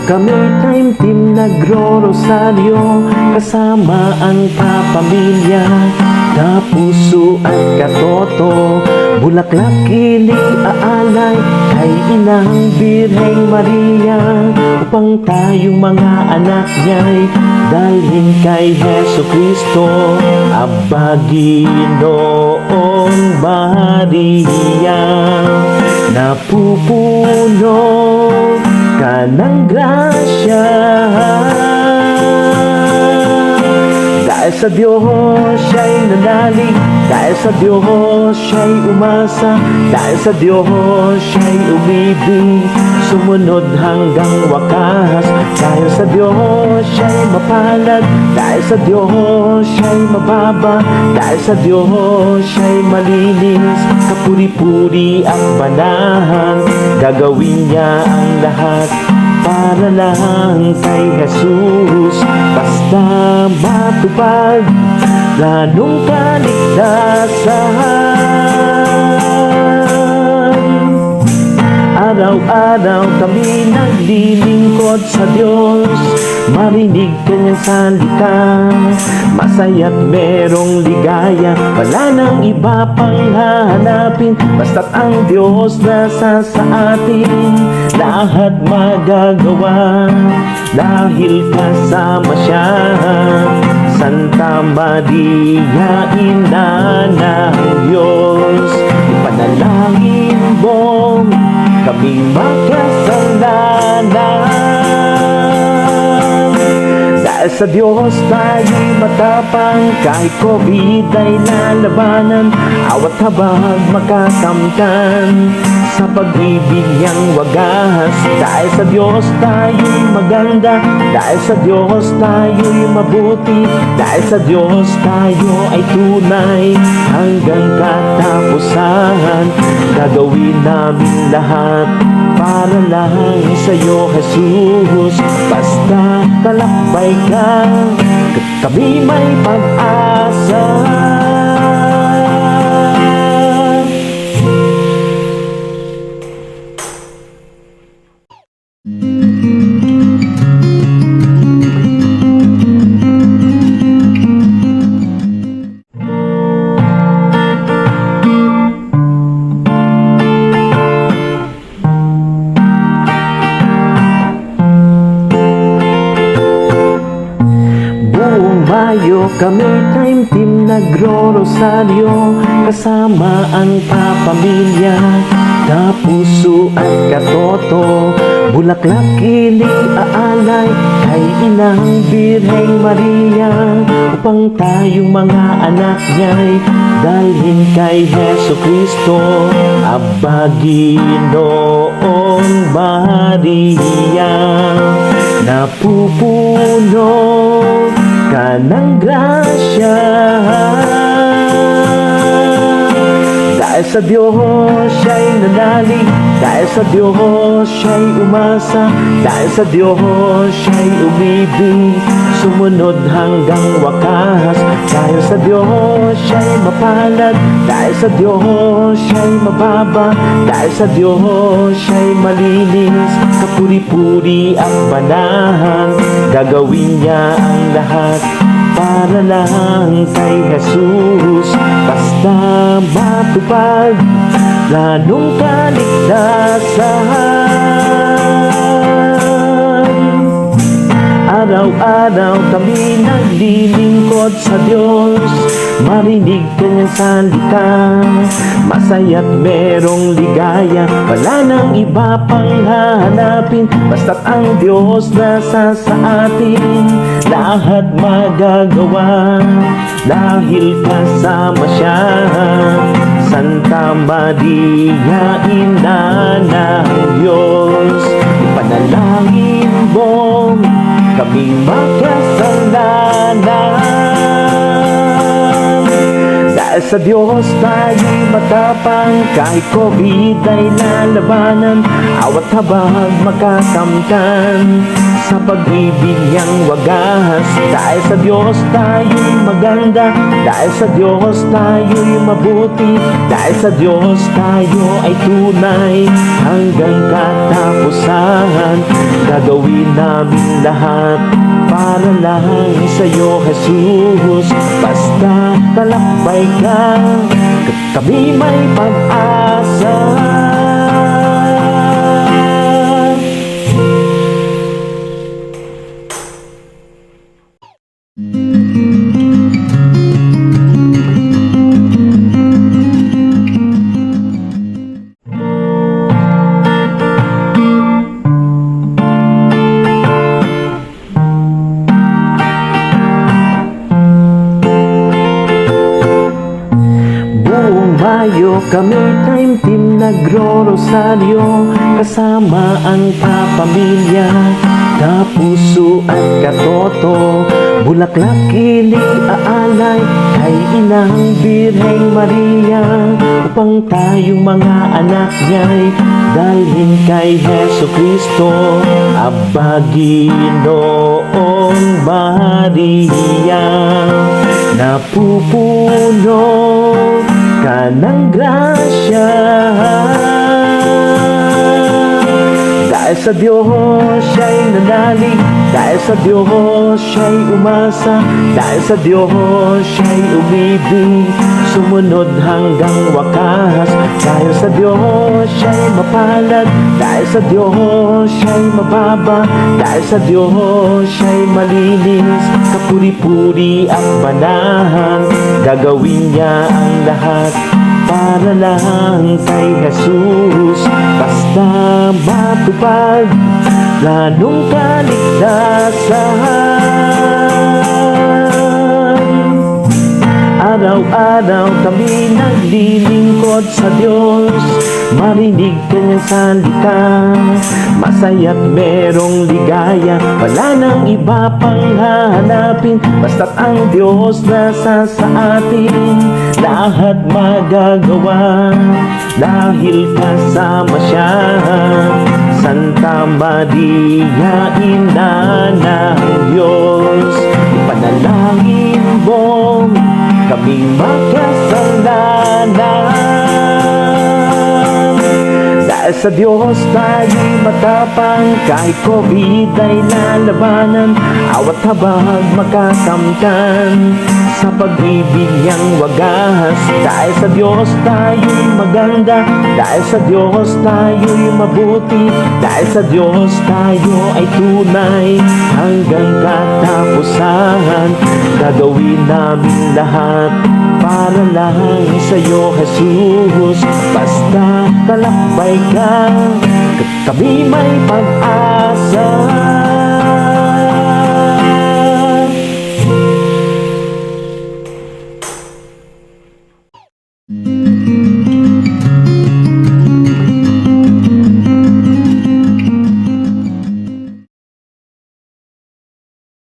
kami time team nagro-rosaryo, kasama ang kapamilya, kapuso at katoto, bulaklak kili aalay kay Inang Birheng Maria, upang tayong mga anak niya'y dalhin kay Heso Kristo. Aba Ginoong Maria, napupuno ka ng grasya, dahil sa Diyos siya'y nanalig, dahil sa Diyos siya'y umasa, dahil sa Diyos siya'y umibig, sumunod hanggang wakas. Dahil sa Diyos siya'y mapalad, dahil sa Diyos siya'y mababa, dahil sa Diyos siya'y malinis, kapuri-puri at manahan, gagawin niya ang lahat para lang kay Jesus. Basta matupad planong kaligtasan, araw-araw kami naglilingkod sa Diyos, marinig kanyang salita, masaya't merong ligaya, wala nang iba pang hahanapin, basta't ang Diyos nasa sa atin, lahat magagawa, dahil kasama siya. Santa Maria, Ina ng Diyos, ipanalangin mo kaming makasalanan. Dahil sa Diyos tayo'y matapang, kahit COVID ay lalabanan, awat habag makakamtan, sa pag-ibig niyang wagas. Dahil sa Diyos tayo'y maganda, dahil sa Diyos tayo'y mabuti, dahil sa Diyos tayo ay tunay hanggang katapusan. Gagawin namin lahat para lang sa'yo, Jesus. Basta kalakbay ka, kami may pag-asa. Mayo kami time team nagro-rosaryo, kasama ang kapamilya, kapuso at katoto, bulaklak kili aalay kay Inang Birheng Maria, upang tayong mga anak niya'y dalhin kay Heso Kristo. Aba Ginoong Maria, napupuno ka ng grasya, dahil sa Diyos siya'y nanalig, dahil sa Diyos siya'y umasa, dahil sa Diyos siya'y umibig, sumunod hanggang wakas. Dahil sa Diyos siya'y mapalad, dahil sa Diyos siya'y mababa, dahil sa Diyos siya'y malinis, kapuri-puri at manahan, gagawin niya ang lahat para lang kay Jesus. Basta matupad planong kaligtasan, araw-araw kami naglilingkod sa Diyos, marinig kanyang salita, masaya't merong ligaya, wala nang iba pang hahanapin, basta't ang Diyos nasa sa atin, lahat magagawa, dahil kasama siya. Santa Maria, Ina ng Diyos, ipanalangin mo kaming makasalanan. Dahil sa Diyos tayo'y matapang, kahit COVID ay lalabanan, awat habag makakamtan, sa pag-ibig niyang wagas. Dahil sa Diyos tayo'y maganda, dahil sa Diyos tayo'y mabuti, dahil sa Diyos tayo ay tunay hanggang katapusan. Gagawin namin lahat para lang sa'yo, Jesus. Basta talakbay ka, kami may pag-asa. Mayo kami time team nagro-rosaryo, kasama ang kapamilya, kapuso at katoto. Bulaklak kili aalay kay Inang Birheng Maria, upang tayong mga anak niya'y dalhin kay Heso Kristo. Aba Ginoong Maria, napupuno ka ng grasya. Dahil sa Diyos siya'y nanalig, dahil sa Diyos siya'y umasa, dahil sa Diyos siya'y umibig, sumunod hanggang wakas. Dahil sa Diyos siya'y mapalad, dahil sa Diyos siya'y mababa, dahil sa Diyos siya'y malinis, kapuri-puri ang banahan. Gagawin niya ang lahat para lang kay Jesus. Basta matupad planong kaligtasan. Araw-araw kami naglilingkod sa Diyos, marinig kanyang salita, masaya't merong ligaya, wala nang iba pang hahanapin. Basta't ang Diyos nasa sa atin, lahat magagawa, dahil kasama siya. Santa Maria, Ina ng Diyos, ipanalangin mo kaming makasalanan. Dahil sa Diyos tayo'y matapang, kahit COVID ay lalabanan, awat habag makakamtan sa pag-ibig niyang wagas. Dahil sa Diyos tayo'y maganda, dahil sa Diyos tayo'y mabuti, dahil sa Diyos tayo ay tunay hanggang katapusan. Gagawin namin lahat para lang sa'yo, Jesus. Basta talakbay ka, kami may pag-asa.